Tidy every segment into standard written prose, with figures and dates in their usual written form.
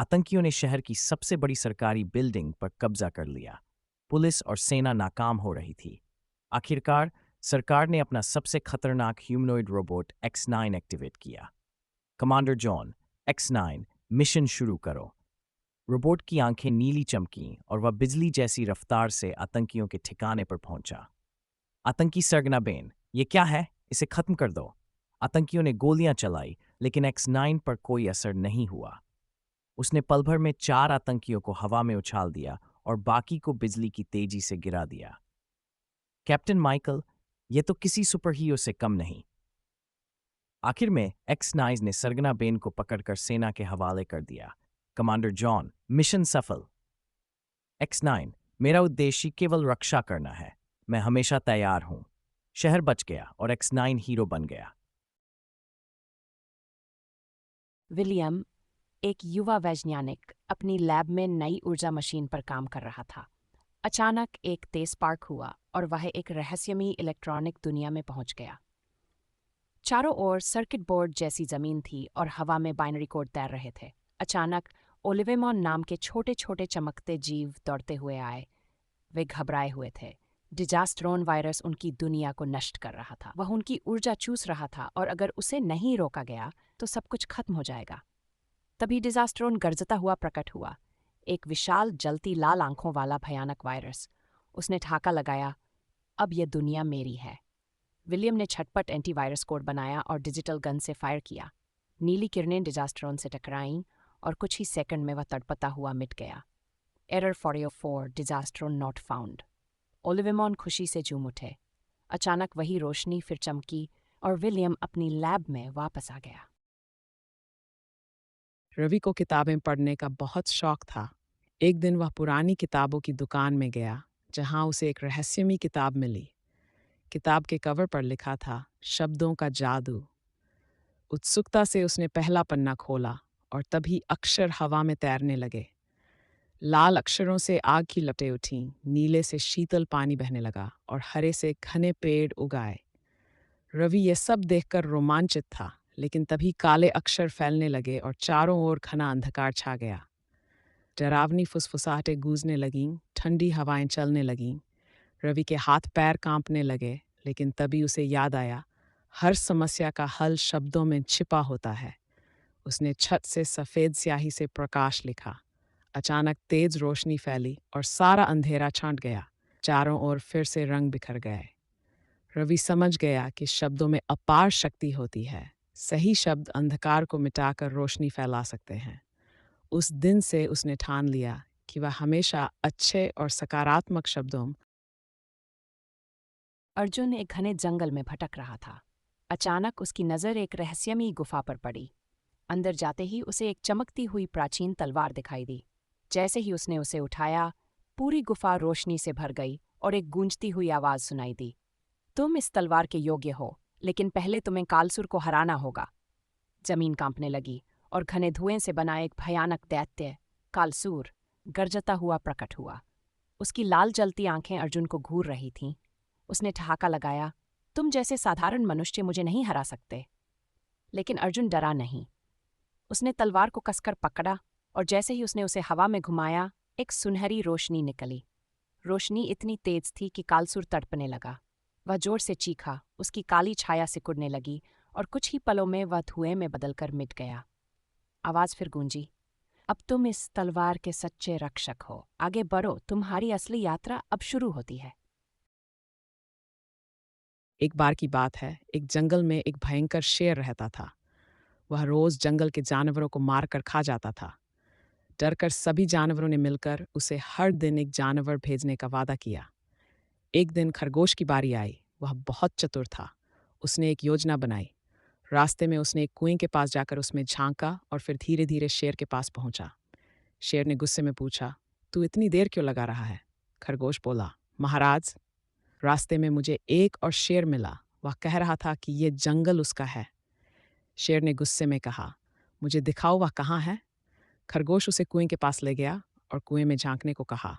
आतंकियों ने शहर की सबसे बड़ी सरकारी बिल्डिंग पर कब्जा कर लिया। पुलिस और सेना नाकाम हो रही थी। आखिरकार सरकार ने अपना सबसे खतरनाक ह्यूमनॉइड रोबोट X9 एक्टिवेट किया। कमांडर जॉन, X9 मिशन शुरू करो। रोबोट की आंखें नीली चमकीं और वह बिजली जैसी रफ्तार से आतंकियों के ठिकाने पर पहुंचा। आतंकी सरगना बेन, ये क्या है? इसे खत्म कर दो। आतंकियों ने गोलियां चलाई, लेकिन X9 पर कोई असर नहीं हुआ। उसने पल भर में 4 आतंकियों को हवा में उछाल दिया और बाकी को बिजली की तेजी से गिरा दिया। कैप्टन माइकल, ये तो किसी सुपर हीरो से कम नहीं। आखिर में X9 ने सरगना बेन को पकड़कर सेना के हवाले कर दिया। कमांडर जॉन, मिशन सफल। X9, मेरा उद्देश्य केवल रक्षा करना है। मैं हमेशा तैयार हूं। शहर बच गया और X9 हीरो बन गया। विलियम, एक युवा वैज्ञानिक, अपनी लैब में नई ऊर्जा मशीन पर काम कर रहा था। अचानक एक तेज स्पार्क हुआ और वह एक रहस्यमयी इलेक्ट्रॉनिक दुनिया में पहुंच गया। चारों ओर सर्किट बोर्ड जैसी जमीन थी और हवा में बाइनरी कोड तैर रहे थे। अचानक ओलिवेमॉन नाम के छोटे छोटे चमकते जीव दौड़ते हुए आए। वे घबराए हुए थे। डिजास्ट्रोन वायरस उनकी दुनिया को नष्ट कर रहा था। वह उनकी ऊर्जा चूस रहा था और अगर उसे नहीं रोका गया तो सब कुछ खत्म हो जाएगा। तभी डिजास्ट्रोन गरजता हुआ प्रकट हुआ, एक विशाल जलती लाल आंखों वाला भयानक वायरस। उसने ठहाका लगाया, अब यह दुनिया मेरी है। विलियम ने झटपट एंटीवायरस कोड बनाया और डिजिटल गन से फायर किया। नीली किरणें डिजास्ट्रोन से टकराईं और कुछ ही सेकंड में वह तड़पता हुआ मिट गया। एरर 404, डिजास्ट्रोन नॉट फाउंड। ओलिवेमॉन खुशी से झूम उठे। अचानक वही रोशनी फिर चमकी और विलियम अपनी लैब में वापस आ गया। रवि को किताबें पढ़ने का बहुत शौक था। एक दिन वह पुरानी किताबों की दुकान में गया, जहां उसे एक रहस्यमयी किताब मिली। किताब के कवर पर लिखा था, शब्दों का जादू। उत्सुकता से उसने पहला पन्ना खोला और तभी अक्षर हवा में तैरने लगे। लाल अक्षरों से आग की लपटें उठीं, नीले से शीतल पानी बहने लगा और हरे से घने पेड़ उगाए। रवि ये सब देखकर रोमांचित था, लेकिन तभी काले अक्षर फैलने लगे और चारों ओर घना अंधकार छा गया। डरावनी फुसफुसाहटें गूंजने लगीं, ठंडी हवाएं चलने लगीं। रवि के हाथ पैर कांपने लगे, लेकिन तभी उसे याद आया, हर समस्या का हल शब्दों में छिपा होता है। उसने छत से सफ़ेद स्याही से प्रकाश लिखा। अचानक तेज रोशनी फैली और सारा अंधेरा छांट गया। चारों ओर फिर से रंग बिखर गए। रवि समझ गया कि शब्दों में अपार शक्ति होती है। सही शब्द अंधकार को मिटाकर रोशनी फैला सकते हैं। उस दिन से उसने ठान लिया कि वह हमेशा अच्छे और सकारात्मक शब्दों। अर्जुन एक घने जंगल में भटक रहा था। अचानक उसकी नज़र एक रहस्यमयी गुफा पर पड़ी। अंदर जाते ही उसे एक चमकती हुई प्राचीन तलवार दिखाई दी। जैसे ही उसने उसे उठाया, पूरी गुफा रोशनी से भर गई और एक गूंजती हुई आवाज़ सुनाई दी। तुम इस तलवार के योग्य हो, लेकिन पहले तुम्हें कालसुर को हराना होगा। जमीन कांपने लगी और घने धुएं से बना एक भयानक दैत्य, कालसूर, गरजता हुआ प्रकट हुआ। उसकी लाल जलती आंखें अर्जुन को घूर रही थीं। उसने ठहाका लगाया, तुम जैसे साधारण मनुष्य मुझे नहीं हरा सकते। लेकिन अर्जुन डरा नहीं। उसने तलवार को कसकर पकड़ा और जैसे ही उसने उसे हवा में घुमाया, एक सुनहरी रोशनी निकली। रोशनी इतनी तेज थी कि कालसूर तड़पने लगा। वह जोर से चीखा, उसकी काली छाया सिकुड़ने लगी और कुछ ही पलों में वह धुएं में बदलकर मिट गया। आवाज फिर गूंजी, अब तुम इस तलवार के सच्चे रक्षक हो। आगे बढ़ो, तुम्हारी असली यात्रा अब शुरू होती है। एक बार की बात है, एक जंगल में एक भयंकर शेर रहता था। वह रोज जंगल के जानवरों को मार कर खा जाता था। डरकर सभी जानवरों ने मिलकर उसे हर दिन एक जानवर भेजने का वादा किया। एक दिन खरगोश की बारी आई। वह बहुत चतुर था। उसने एक योजना बनाई। रास्ते में उसने एक कुएं के पास जाकर उसमें झांका और फिर धीरे धीरे शेर के पास पहुंचा। शेर ने गुस्से में पूछा, तू इतनी देर क्यों लगा रहा है? खरगोश बोला, महाराज, रास्ते में मुझे एक और शेर मिला। वह कह रहा था कि ये जंगल उसका है। शेर ने गुस्से में कहा, मुझे दिखाओ वह कहाँ है। खरगोश उसे कुएं के पास ले गया और कुएं में झांकने को कहा।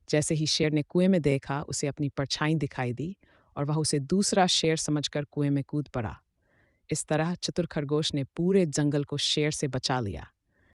जैसे ही शेर ने कुएं में देखा, उसे अपनी परछाई दिखाई दी और वह उसे दूसरा शेर समझकर कुएं में कूद पड़ा। इस तरह चतुर खरगोश ने पूरे जंगल को शेर से बचा लिया।